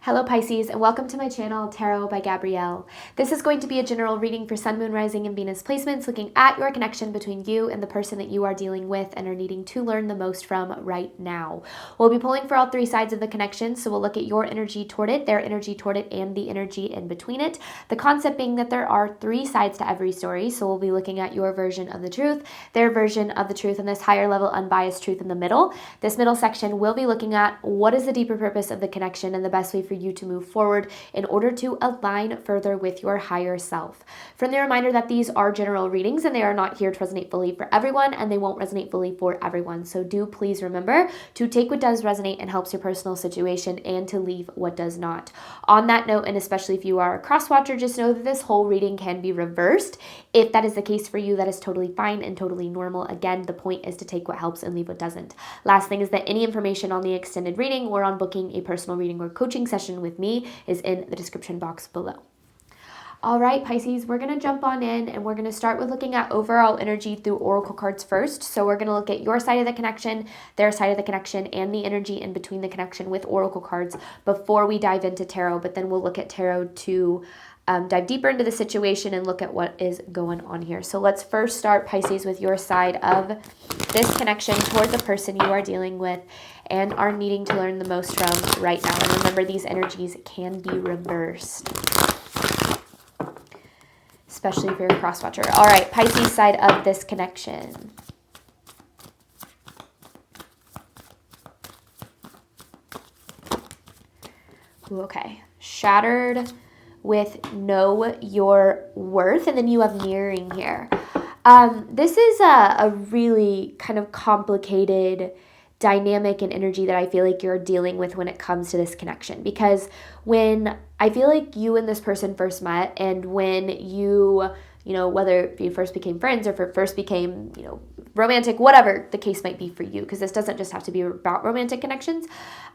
Hello Pisces, and welcome to my channel, Tarot by Gabrielle. This is going to be a general reading for Sun, Moon, Rising, and Venus placements, looking at your connection between you and the person that you are dealing with and are needing to learn the most from right now. We'll be pulling for all three sides of the connection, so we'll look at your energy toward it, their energy toward it, and the energy in between it. The concept being that there are three sides to every story, so we'll be looking at your version of the truth, their version of the truth, and this higher level unbiased truth in the middle. This middle section, we'll be looking at what is the deeper purpose of the connection and the best way for you to move forward in order to align further with your higher self. Friendly reminder that these are general readings and they are not here to resonate fully for everyone, and they won't resonate fully for everyone. So do please remember to take what does resonate and helps your personal situation and to leave what does not. On that note, and especially if you are a cross watcher, just know that this whole reading can be reversed. If that is the case for you, that is totally fine and totally normal. Again, the point is to take what helps and leave what doesn't. Last thing is that any information on the extended reading or on booking a personal reading or coaching session with me is in the description box below. All right, Pisces, we're going to jump on in and we're going to start with looking at overall energy through oracle cards first. So we're going to look at your side of the connection, their side of the connection, and the energy in between the connection with oracle cards before we dive into tarot. But then we'll look at tarot to dive deeper into the situation and look at what is going on here. So let's first start, Pisces, with your side of this connection toward the person you are dealing with and are needing to learn the most from right now. And remember, these energies can be reversed, especially if you're a cross watcher. All right, Pisces side of this connection. Ooh, okay, shattered with know your worth, and then you have mirroring here. This is a really kind of complicated dynamic and energy that I feel like you're dealing with when it comes to this connection, because when I feel like you and this person first met, and when you know, whether you first became friends or first became, you know, romantic, whatever the case might be for you, because this doesn't just have to be about romantic connections.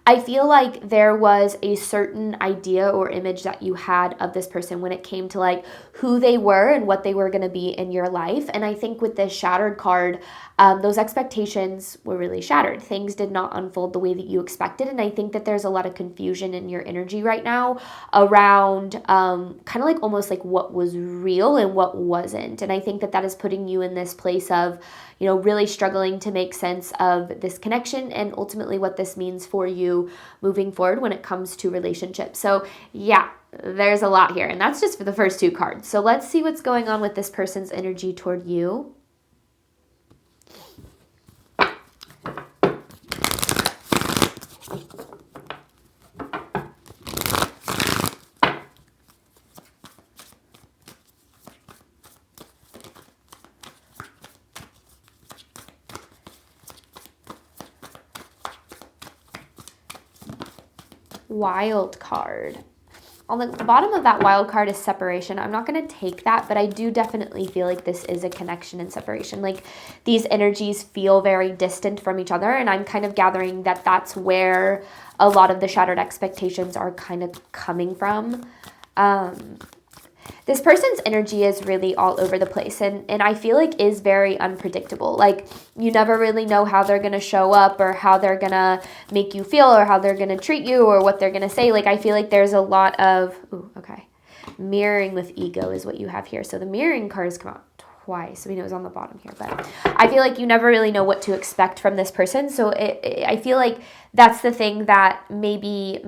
I feel like there was a certain idea or image that you had of this person when it came to like who they were and what they were going to be in your life. And I think with this shattered card, those expectations were really shattered. Things did not unfold the way that you expected. And I think that there's a lot of confusion in your energy right now around kind of like almost like what was real and what wasn't. And I think that that is putting you in this place of, you know, really struggling to make sense of this connection and ultimately what this means for you moving forward when it comes to relationships. So yeah, there's a lot here, and that's just for the first two cards. So let's see what's going on with this person's energy toward you. Wild card. On the bottom of that wild card is separation. I'm not going to take that, but I do definitely feel like this is a connection and separation. Like these energies feel very distant from each other, and I'm kind of gathering that that's where a lot of the shattered expectations are kind of coming from. This person's energy is really all over the place, and I feel like is very unpredictable. Like you never really know how they're going to show up or how they're going to make you feel or how they're going to treat you or what they're going to say. Like I feel like there's a lot of, ooh, okay, mirroring with ego is what you have here. So the mirroring cards come out twice. I mean, it was on the bottom here, but I feel like you never really know what to expect from this person. So I feel like that's the thing that maybe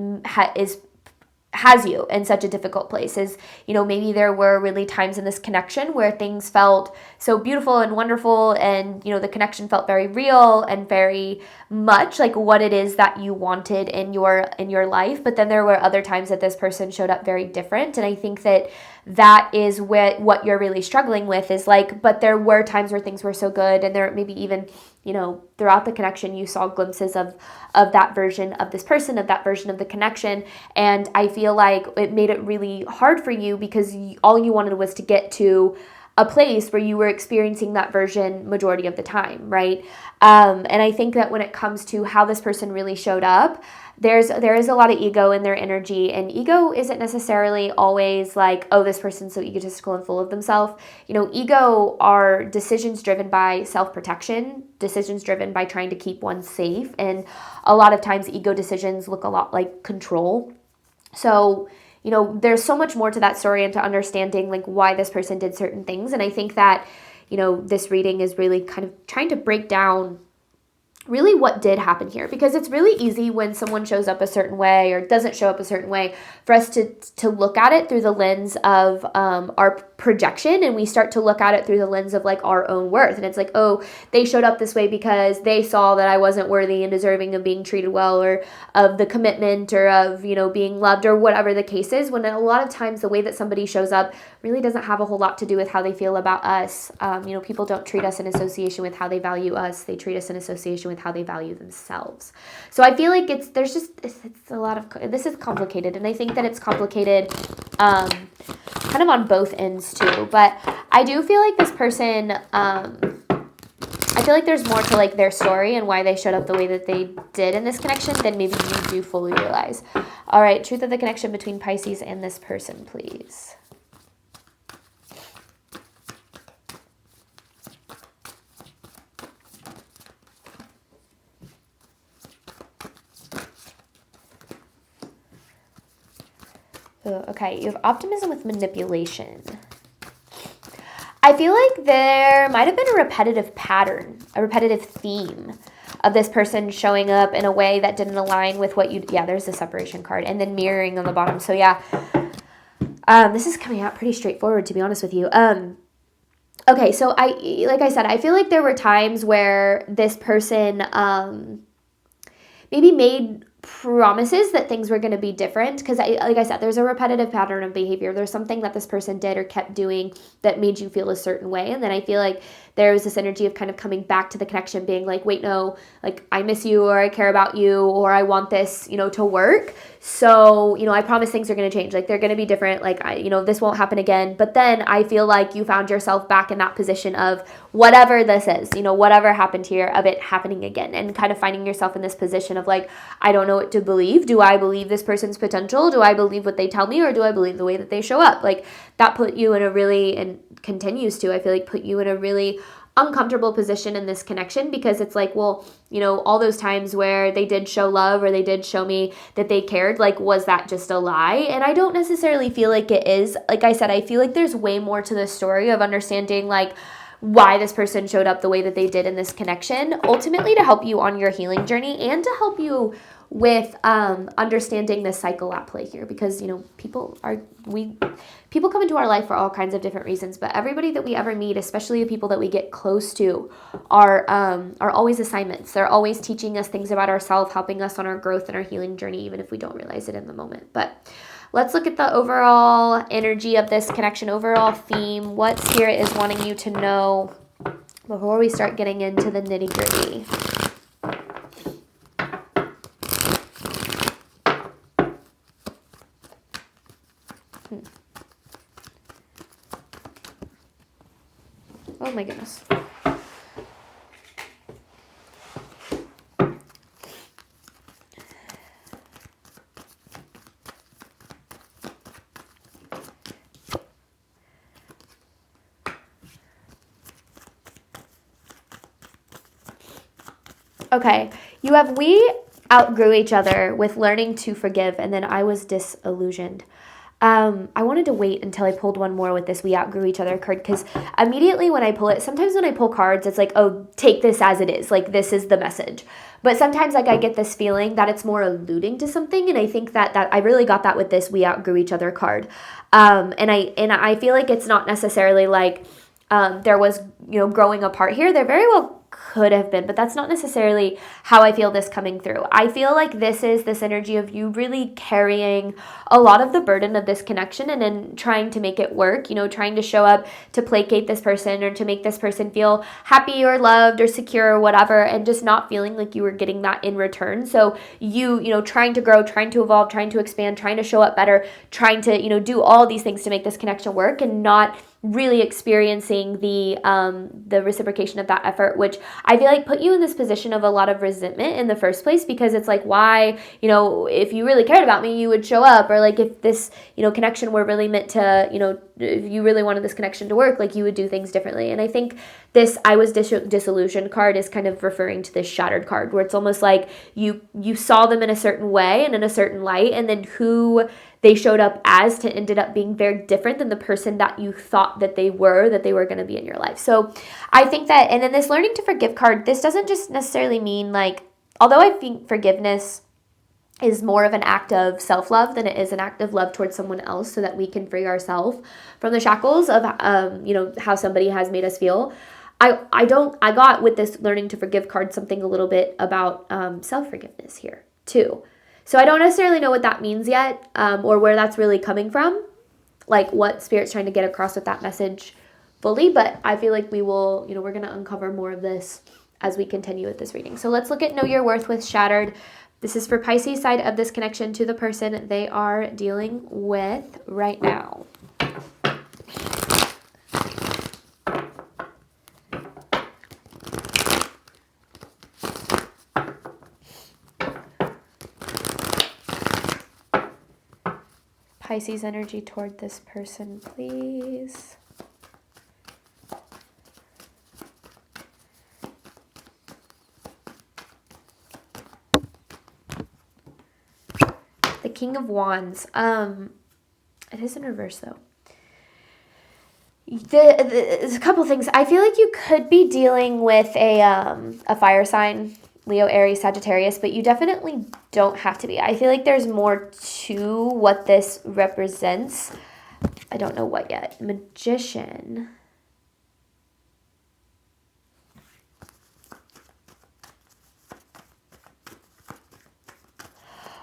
has you in such a difficult place is, you know, maybe there were really times in this connection where things felt so beautiful and wonderful, and, you know, the connection felt very real and very much like what it is that you wanted in your life. But then there were other times that this person showed up very different, and I think that is what you're really struggling with is like, but there were times where things were so good, and there maybe even, you know, throughout the connection you saw glimpses of that version of this person, of that version of the connection, and I feel like it made it really hard for you because all you wanted was to get to a place where you were experiencing that version majority of the time, right? And I think that when it comes to how this person really showed up, there is a lot of ego in their energy, and ego isn't necessarily always like, oh, this person's so egotistical and full of themselves. You know, ego are decisions driven by self-protection, decisions driven by trying to keep one safe, and a lot of times ego decisions look a lot like control. So, you know, there's so much more to that story and to understanding like why this person did certain things. And I think that, you know, this reading is really kind of trying to break down really what did happen here, because it's really easy when someone shows up a certain way or doesn't show up a certain way for us to look at it through the lens of our projection, and we start to look at it through the lens of like our own worth. And it's like, oh, they showed up this way because they saw that I wasn't worthy and deserving of being treated well, or of the commitment, or of, you know, being loved, or whatever the case is, when a lot of times the way that somebody shows up really doesn't have a whole lot to do with how they feel about us. You know, people don't treat us in association with how they value us. They treat us in association with how they value themselves. So I feel like it's a lot of, this is complicated, and I think that it's complicated kind of on both ends too. But I do feel like this person, I feel like there's more to like their story and why they showed up the way that they did in this connection than maybe you do fully realize. All right, truth of the connection between Pisces and this person, please. Okay, you have optimism with manipulation. I feel like there might have been a repetitive pattern, a repetitive theme of this person showing up in a way that didn't align with what you, yeah, there's the separation card, and then mirroring on the bottom. So yeah, this is coming out pretty straightforward, to be honest with you. Okay, so like I said, I feel like there were times where this person maybe made promises that things were going to be different, because like I said, there's a repetitive pattern of behavior. There's something that this person did or kept doing that made you feel a certain way, and then I feel like there was this energy of kind of coming back to the connection, being like, wait, no, like I miss you, or I care about you, or I want this, you know, to work. So, you know, I promise things are going to change. Like they're going to be different. Like you know, this won't happen again. But then I feel like you found yourself back in that position of whatever this is, you know, whatever happened here, of it happening again, and kind of finding yourself in this position of like, I don't know what to believe. Do I believe this person's potential? Do I believe what they tell me? Or do I believe the way that they show up? Like that put you in a really, and continues to, I feel like, put you in a really uncomfortable position in this connection, because it's like, well, you know, all those times where they did show love or they did show me that they cared, like, was that just a lie? And I don't necessarily feel like it is. Like I said, I feel like there's way more to the story of understanding like why this person showed up the way that they did in this connection, ultimately to help you on your healing journey and to help you with understanding the cycle at play here, because, you know, people come into our life for all kinds of different reasons, but everybody that we ever meet, especially the people that we get close to, are always assignments. They're always teaching us things about ourselves, helping us on our growth and our healing journey, even if we don't realize it in the moment. But let's look at the overall energy of this connection, overall theme, what Spirit is wanting you to know before we start getting into the nitty-gritty. Oh my goodness. Okay, you have we outgrew each other with learning to forgive, and then I was disillusioned. I wanted to wait until I pulled one more with this we outgrew each other card, because immediately when I pull it, sometimes when I pull cards, it's like, oh, take this as it is. Like, this is the message. But sometimes like I get this feeling that it's more alluding to something. And I think that I really got that with this we outgrew each other card. And I feel like it's not necessarily like there was, you know, growing apart here. There very well could have been, but that's not necessarily how I feel this coming through. I feel like this is this energy of you really carrying a lot of the burden of this connection and then trying to make it work, you know, trying to show up to placate this person or to make this person feel happy or loved or secure or whatever, and just not feeling like you were getting that in return. So you know, trying to grow, trying to evolve, trying to expand, trying to show up better, trying to, you know, do all these things to make this connection work, and not really experiencing the reciprocation of that effort, which I feel like put you in this position of a lot of resentment in the first place, because it's like, why, you know, if you really cared about me, you would show up, or like if this, you know, connection were really meant to, you know, if you really wanted this connection to work, like you would do things differently. And I think this I was disillusioned card is kind of referring to this shattered card, where it's almost like you saw them in a certain way and in a certain light, and then who they showed up as to ended up being very different than the person that you thought that they were going to be in your life. So I think that, and then this learning to forgive card, this doesn't just necessarily mean like, although I think forgiveness is more of an act of self-love than it is an act of love towards someone else, so that we can free ourselves from the shackles of, how somebody has made us feel. I got with this learning to forgive card something a little bit about self-forgiveness here too. So I don't necessarily know what that means yet, or where that's really coming from, like what Spirit's trying to get across with that message fully, but I feel like we will, we're going to uncover more of this as we continue with this reading. So let's look at Know Your Worth with Shattered. This is for Pisces side of this connection to the person they are dealing with right now. Pisces energy toward this person, please. The King of Wands. It is in reverse though. There's a couple things. I feel like you could be dealing with a fire sign, Leo, Aries, Sagittarius, but you definitely don't have to be. I feel like there's more to what this represents. I don't know what yet. Magician.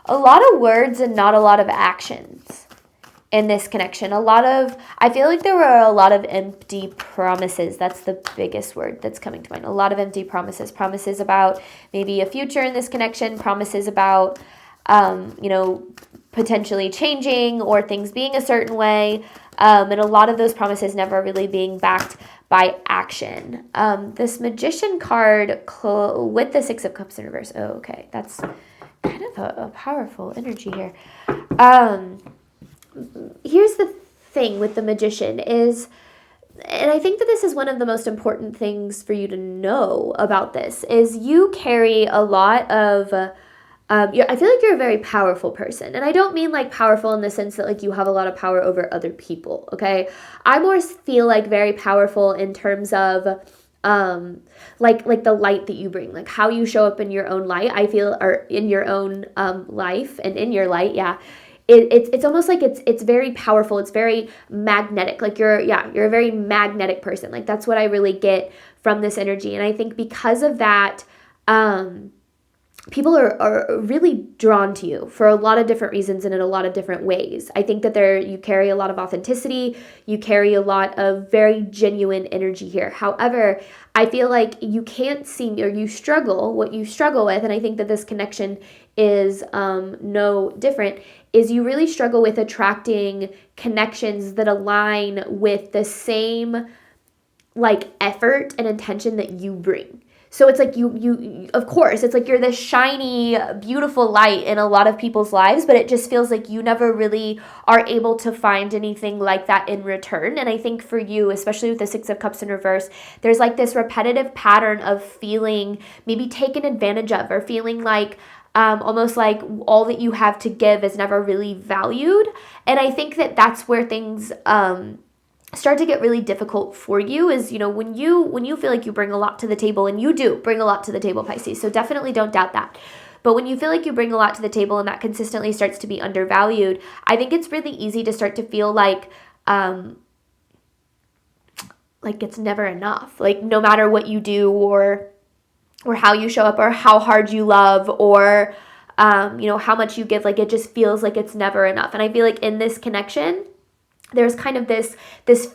A lot of words and not a lot of actions in this connection. I feel like there were a lot of empty promises. That's the biggest word that's coming to mind. A lot of empty promises. Promises about maybe a future in this connection. Promises about, potentially changing or things being a certain way. And a lot of those promises never really being backed by action. This Magician card with the Six of Cups in reverse. Oh, okay. That's kind of a powerful energy here. Here's the thing with the Magician is, and I think that this is one of the most important things for you to know about this, is you carry a lot of, I feel like you're a very powerful person. And I don't mean like powerful in the sense that like you have a lot of power over other people, okay? I more feel like very powerful in terms of like the light that you bring, like how you show up in your own light, I feel, or in your own life and in your light, yeah. It's almost like it's very powerful. It's very magnetic. Like you're a very magnetic person. Like that's what I really get from this energy. And I think because of that, people are really drawn to you for a lot of different reasons and in a lot of different ways. I think that you carry a lot of authenticity. You carry a lot of very genuine energy here. However, I feel like you can't seem, or what you struggle with, and I think that this connection is no different, is you really struggle with attracting connections that align with the same like effort and intention that you bring. So it's like you of course, it's like you're this shiny, beautiful light in a lot of people's lives, but it just feels like you never really are able to find anything like that in return. And I think for you, especially with the Six of Cups in reverse, there's like this repetitive pattern of feeling maybe taken advantage of, or feeling like almost like all that you have to give is never really valued. And I think that that's where things start to get really difficult for you, is when you feel like you bring a lot to the table, and you do bring a lot to the table, Pisces, so definitely don't doubt that. But when you feel like you bring a lot to the table and that consistently starts to be undervalued, I think it's really easy to start to feel like it's never enough, like no matter what you do or how you show up or how hard you love or how much you give, like it just feels like it's never enough. And I feel like in this connection, there's kind of this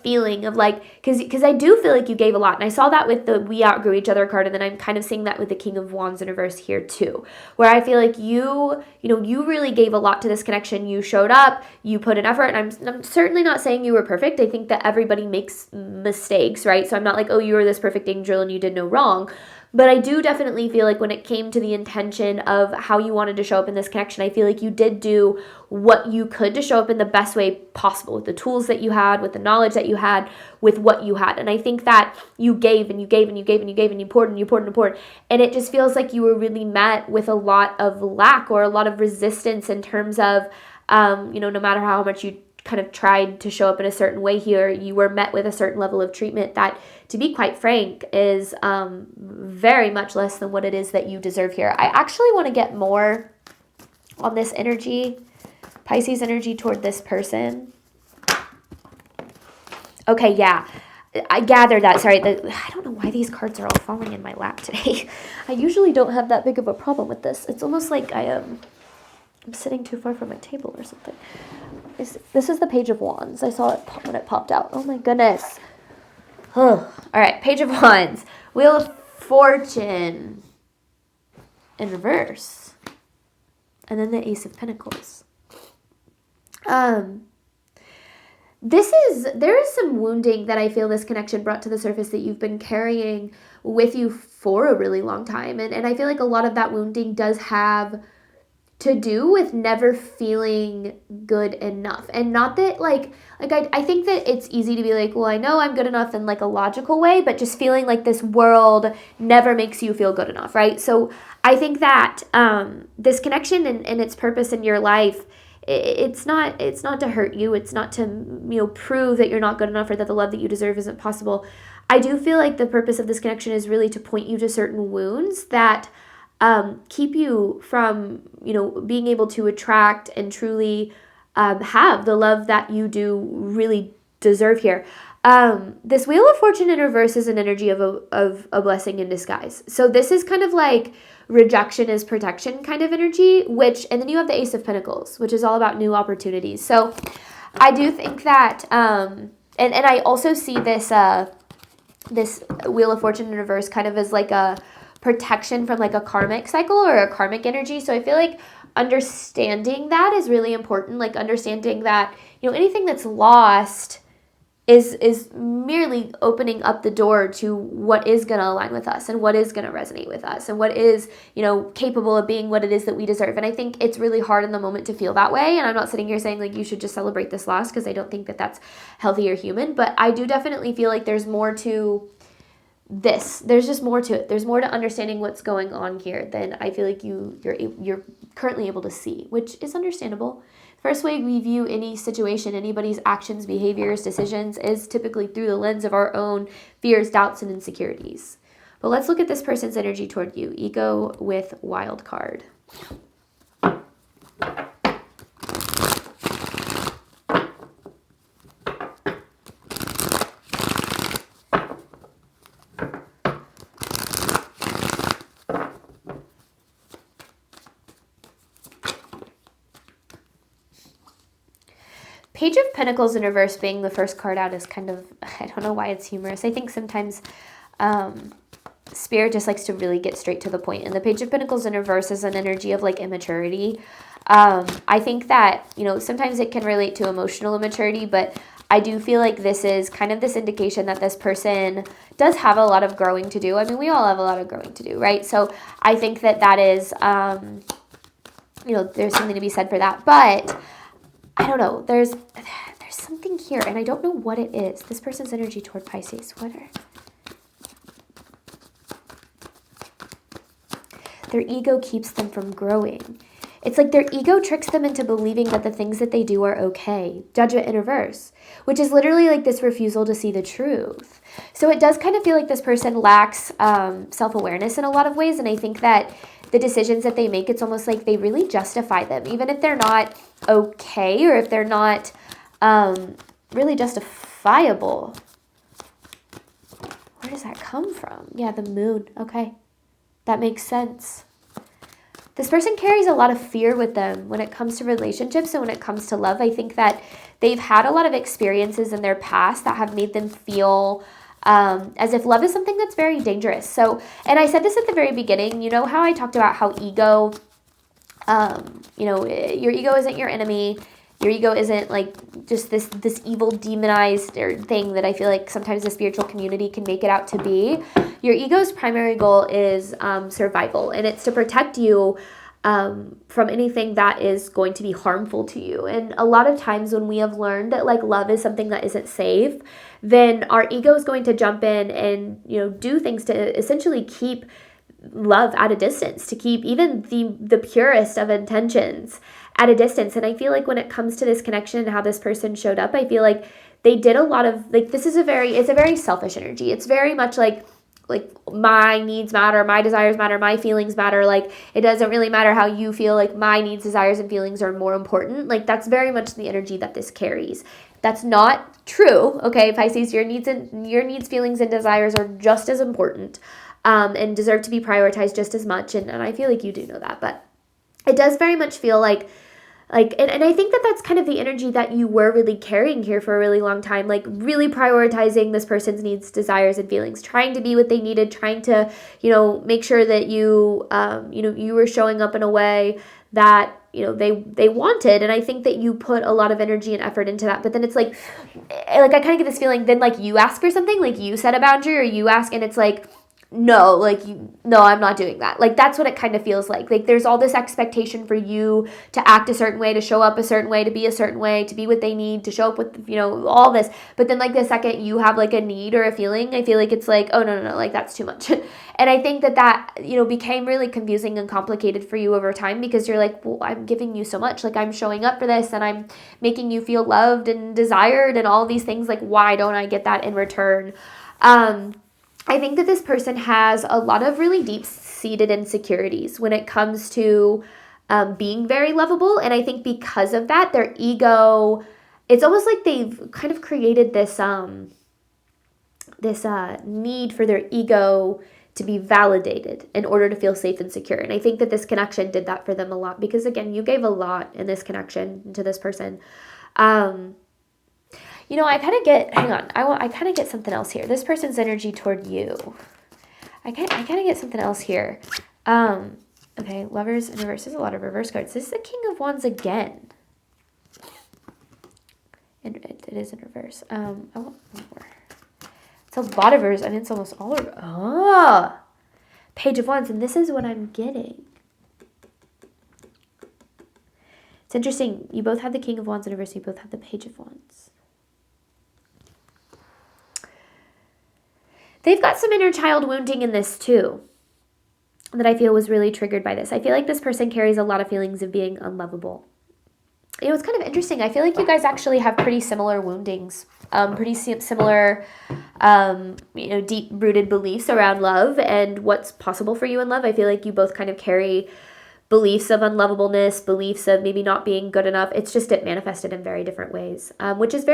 feeling of like, because I do feel like you gave a lot. And I saw that with the We Outgrew Each Other card. And then I'm kind of seeing that with the King of Wands in reverse here too, where I feel like you really gave a lot to this connection. You showed up, you put an effort. And I'm certainly not saying you were perfect. I think that everybody makes mistakes, right? So I'm not like, oh, you were this perfect angel and you did no wrong. But I do definitely feel like when it came to the intention of how you wanted to show up in this connection, I feel like you did do what you could to show up in the best way possible with the tools that you had, with the knowledge that you had, with what you had. And I think that you gave and you gave and you gave and you gave and you poured and you poured and you poured. And it just feels like you were really met with a lot of lack or a lot of resistance in terms of, no matter how much you kind of tried to show up in a certain way here, you were met with a certain level of treatment that, to be quite frank, is very much less than what it is that you deserve here. I actually want to get more on this energy, Pisces energy toward this person. Okay, yeah. I gathered that. Sorry, I don't know why these cards are all falling in my lap today. I usually don't have that big of a problem with this. It's almost like I'm sitting too far from my table or something. This is the Page of Wands. I saw it when it popped out. Oh my goodness. All right, Page of Wands. Wheel of Fortune in reverse. And then the Ace of Pentacles. There is some wounding that I feel this connection brought to the surface that you've been carrying with you for a really long time. And I feel like a lot of that wounding does have to do with never feeling good enough. And not that I think that it's easy to be like, well, I know I'm good enough in like a logical way, but just feeling like this world never makes you feel good enough, right? So I think that this connection and its purpose in your life, it's not to hurt you. It's not to, prove that you're not good enough or that the love that you deserve isn't possible. I do feel like the purpose of this connection is really to point you to certain wounds that keep you from, being able to attract and truly have the love that you do really deserve here. This Wheel of Fortune in reverse is an energy of a blessing in disguise. So this is kind of like rejection is protection kind of energy, and then you have the Ace of Pentacles, which is all about new opportunities. So I do think that, and I also see this Wheel of Fortune in reverse kind of as like a protection from like a karmic cycle or a karmic energy. So I feel like understanding that is really important. Like understanding that, anything that's lost is merely opening up the door to what is going to align with us and what is going to resonate with us and what is, capable of being what it is that we deserve. And I think it's really hard in the moment to feel that way. And I'm not sitting here saying like you should just celebrate this loss, because I don't think that that's healthy or human. But I do definitely feel like there's more to this. There's just more to it. There's more to understanding what's going on here than I feel like you're currently able to see, which is understandable. First way we view any situation, anybody's actions, behaviors, decisions, is typically through the lens of our own fears, doubts, and insecurities. But let's look at this person's energy toward you. Ego with wild card. Page of Pentacles in reverse being the first card out is kind of, I don't know why it's humorous. I think sometimes Spirit just likes to really get straight to the point. And the Page of Pentacles in reverse is an energy of like immaturity. I think that, sometimes it can relate to emotional immaturity, but I do feel like this is kind of this indication that this person does have a lot of growing to do. I mean, we all have a lot of growing to do, right? So I think that is, there's something to be said for that. But I don't know. There's something here, and I don't know what it is. This person's energy toward Pisces. Their ego keeps them from growing. It's like their ego tricks them into believing that the things that they do are okay. Judgment in reverse, which is literally like this refusal to see the truth. So it does kind of feel like this person lacks self-awareness in a lot of ways, and I think that the decisions that they make, it's almost like they really justify them, even if they're not okay or if they're not really justifiable. Where does that come from? Yeah, the moon. Okay, that makes sense. This person carries a lot of fear with them when it comes to relationships and when it comes to love. I think that they've had a lot of experiences in their past that have made them feel as if love is something that's very dangerous. So, and I said this at the very beginning, how I talked about how ego, your ego isn't your enemy. Your ego isn't like just this evil demonized or thing that I feel like sometimes the spiritual community can make it out to be. Your ego's primary goal is survival, and it's to protect you from anything that is going to be harmful to you. And a lot of times when we have learned that like love is something that isn't safe, then our ego is going to jump in and, you know, do things to essentially keep love at a distance, to keep even the purest of intentions at a distance. And I feel like when it comes to this connection and how this person showed up, I feel like they did a lot of like, it's a very selfish energy. It's very much like my needs matter, my desires matter, my feelings matter. Like it doesn't really matter how you feel, like my needs, desires, and feelings are more important. Like that's very much the energy that this carries. That's not true. Okay, Pisces, your needs, feelings, and desires are just as important and deserve to be prioritized just as much. And I feel like you do know that, but it does very much feel like and I think that that's kind of the energy that you were really carrying here for a really long time, like really prioritizing this person's needs, desires, and feelings, trying to be what they needed, trying to, you know, make sure that you, you were showing up in a way that, you know, they wanted. And I think that you put a lot of energy and effort into that. But then it's like I kind of get this feeling, then like you ask for something, like you set a boundary or you ask, and it's like, no, I'm not doing that. Like, that's what it kind of feels like. Like, there's all this expectation for you to act a certain way, to show up a certain way, to be a certain way, to be what they need, to show up with, you know, all this. But then, like, the second you have, like, a need or a feeling, I feel like it's like, oh, no, like, that's too much. And I think that, you know, became really confusing and complicated for you over time because you're like, well, I'm giving you so much. Like, I'm showing up for this and I'm making you feel loved and desired and all these things. Like, why don't I get that in return? I think that this person has a lot of really deep-seated insecurities when it comes to being very lovable. And I think because of that, their ego, it's almost like they've kind of created this need for their ego to be validated in order to feel safe and secure. And I think that this connection did that for them a lot because, again, you gave a lot in this connection to this person. You know, I kind of get, hang on, I kind of get something else here. This person's energy toward you. I kind of get something else here. Okay, Lovers in reverse. There's a lot of reverse cards. This is the King of Wands again. And it is in reverse. I want more. It's a lot of reverse. I mean, it's almost all of Page of Wands, and this is what I'm getting. It's interesting. You both have the King of Wands in reverse. You both have the Page of Wands. They've got some inner child wounding in this too that I feel was really triggered by this. I feel like this person carries a lot of feelings of being unlovable. You know, it's kind of interesting. I feel like you guys actually have pretty similar woundings, pretty similar, deep-rooted beliefs around love and what's possible for you in love. I feel like you both kind of carry beliefs of unlovableness, beliefs of maybe not being good enough. It's just it manifested in very different ways, which is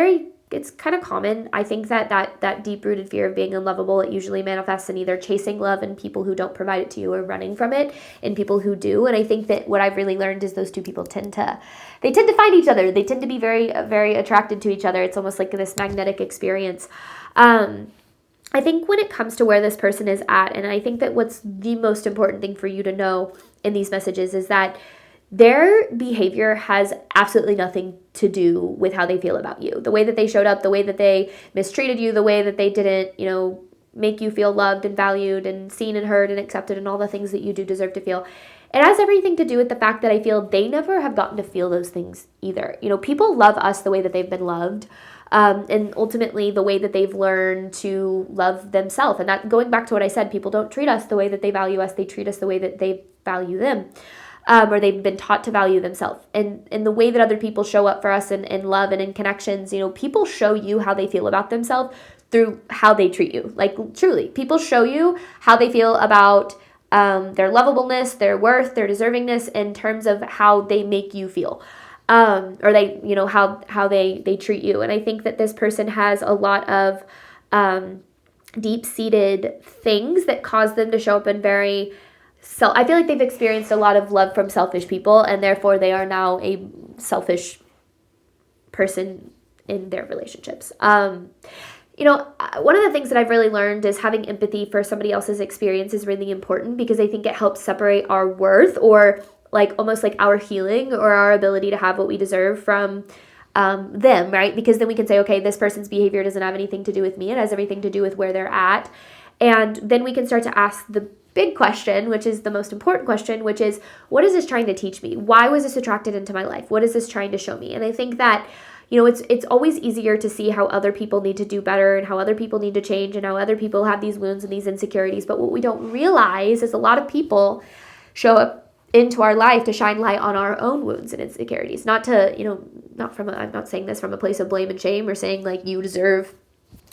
it's kind of common. I think that deep-rooted fear of being unlovable, it usually manifests in either chasing love and people who don't provide it to you or running from it and people who do. And I think that what I've really learned is those two people tend to find each other. They tend to be very, very attracted to each other. It's almost like this magnetic experience. I think when it comes to where this person is at, and I think that what's the most important thing for you to know in these messages is that their behavior has absolutely nothing to do with how they feel about you. The way that they showed up, the way that they mistreated you, the way that they didn't, make you feel loved and valued and seen and heard and accepted and all the things that you do deserve to feel. It has everything to do with the fact that I feel they never have gotten to feel those things either. People love us the way that they've been loved. And ultimately the way that they've learned to love themselves. And that, going back to what I said, people don't treat us the way that they value us. They treat us the way that they value them. Or they've been taught to value themselves. And the way that other people show up for us in love and in connections, people show you how they feel about themselves through how they treat you. Like, truly, people show you how they feel about their lovableness, their worth, their deservingness in terms of how they make you feel. Or they, how they treat you. And I think that this person has a lot of deep-seated things that cause them to show up in very... So I feel like they've experienced a lot of love from selfish people, and therefore they are now a selfish person in their relationships. One of the things that I've really learned is having empathy for somebody else's experience is really important because I think it helps separate our worth or like almost like our healing or our ability to have what we deserve from them, right? Because then we can say, okay, this person's behavior doesn't have anything to do with me. It has everything to do with where they're at. And then we can start to ask the big question, which is the most important question, which is, what is this trying to teach me? Why was this attracted into my life? What is this trying to show me? And I think that, it's always easier to see how other people need to do better and how other people need to change and how other people have these wounds and these insecurities. But what we don't realize is a lot of people show up into our life to shine light on our own wounds and insecurities. Not to, I'm not saying this from a place of blame and shame or saying like you deserve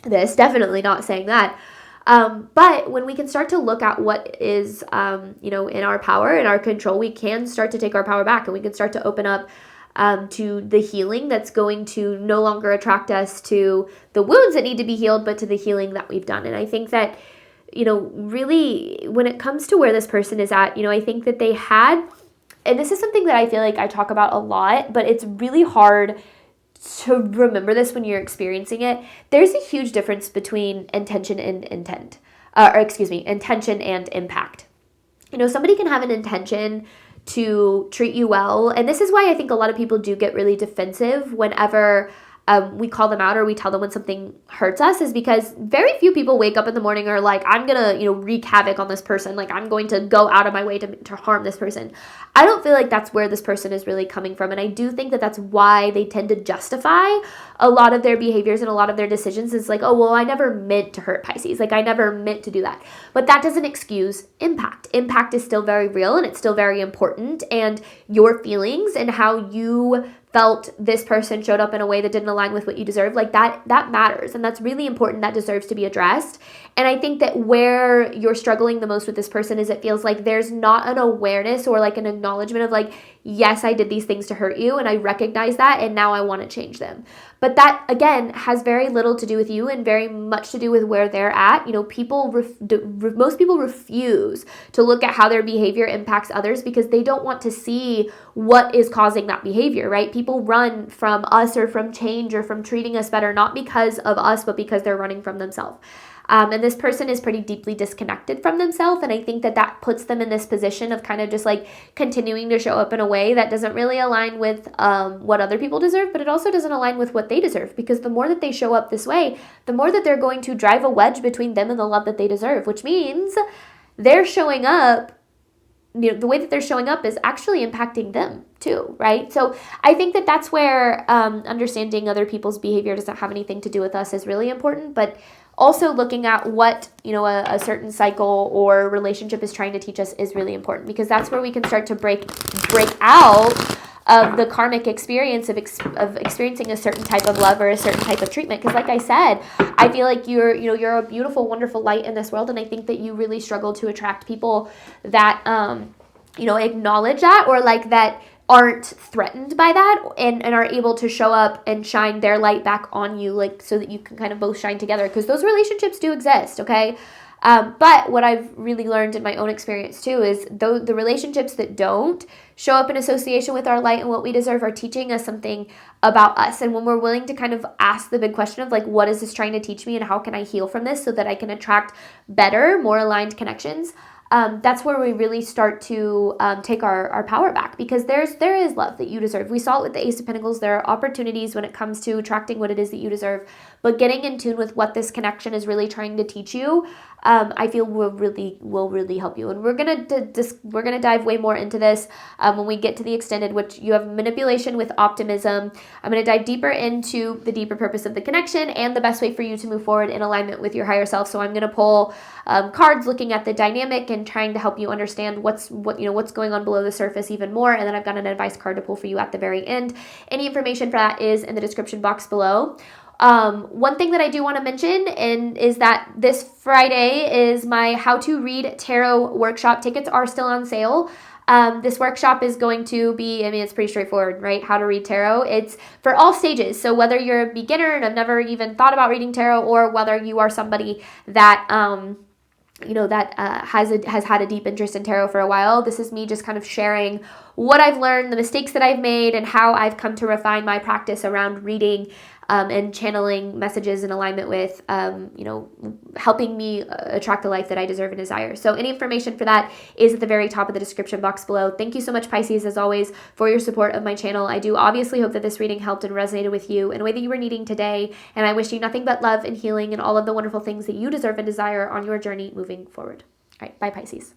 this. Definitely not saying that. But when we can start to look at what is, in our power and our control, we can start to take our power back and we can start to open up to the healing that's going to no longer attract us to the wounds that need to be healed, but to the healing that we've done. And I think that, really when it comes to where this person is at, I think that they had, and this is something that I feel like I talk about a lot, but it's really hard to remember this when you're experiencing it. There's a huge difference between intention and intent, intention and impact. Somebody can have an intention to treat you well. And this is why I think a lot of people do get really defensive whenever we call them out or we tell them when something hurts us, is because very few people wake up in the morning or like, I'm going to, wreak havoc on this person. Like I'm going to go out of my way to harm this person. I don't feel like that's where this person is really coming from. And I do think that that's why they tend to justify a lot of their behaviors and a lot of their decisions. Is like, oh, well, I never meant to hurt Pisces. Like I never meant to do that. But that doesn't excuse impact. Impact is still very real and it's still very important. And your feelings and how you felt this person showed up in a way that didn't align with what you deserve, like that matters. And that's really important. That deserves to be addressed. And I think that where you're struggling the most with this person is it feels like there's not an awareness or like an acknowledgement of like, yes, I did these things to hurt you and I recognize that and now I want to change them. But that, again, has very little to do with you and very much to do with where they're at. Most people refuse to look at how their behavior impacts others because they don't want to see what is causing that behavior, right? People run from us or from change or from treating us better, not because of us, but because they're running from themselves. And this person is pretty deeply disconnected from themselves. And I think that puts them in this position of kind of just like continuing to show up in a way that doesn't really align with what other people deserve, but it also doesn't align with what they deserve. Because the more that they show up this way, the more that they're going to drive a wedge between them and the love that they deserve, which means they're showing up, the way that they're showing up is actually impacting them too, right? So I think that that's where understanding other people's behavior doesn't have anything to do with us is really important, but also looking at what, a certain cycle or relationship is trying to teach us is really important, because that's where we can start to break out of the karmic experience of experiencing a certain type of love or a certain type of treatment. Because like I said, I feel like you're a beautiful, wonderful light in this world. And I think that you really struggle to attract people that, acknowledge that or like that aren't threatened by that and are able to show up and shine their light back on you, like so that you can kind of both shine together, because those relationships do exist, okay? But what I've really learned in my own experience too is the relationships that don't show up in association with our light and what we deserve are teaching us something about us. And when we're willing to kind of ask the big question of like, what is this trying to teach me and how can I heal from this so that I can attract better, more aligned connections, that's where we really start to take our power back, because there is love that you deserve. We saw it with the Ace of Pentacles. There are opportunities when it comes to attracting what it is that you deserve, but getting in tune with what this connection is really trying to teach you, I feel will really help you. And we're gonna dive way more into this when we get to the extended, which you have manipulation with optimism. I'm gonna dive deeper into the deeper purpose of the connection and the best way for you to move forward in alignment with your higher self. So I'm gonna pull cards looking at the dynamic and trying to help you understand what's going on below the surface even more. And then I've got an advice card to pull for you at the very end. Any information for that is in the description box below. One thing that I do want to mention is that this Friday is my How to Read Tarot workshop. Tickets are still on sale. This workshop is going to be, it's pretty straightforward, right? How to read tarot. It's for all stages. So whether you're a beginner and have never even thought about reading tarot, or whether you are somebody that, has had a deep interest in tarot for a while, this is me just kind of sharing what I've learned, the mistakes that I've made, and how I've come to refine my practice around reading and channeling messages in alignment with, helping me attract the life that I deserve and desire. So any information for that is at the very top of the description box below. Thank you so much, Pisces, as always, for your support of my channel. I do obviously hope that this reading helped and resonated with you in a way that you were needing today, and I wish you nothing but love and healing and all of the wonderful things that you deserve and desire on your journey moving forward. All right, bye, Pisces.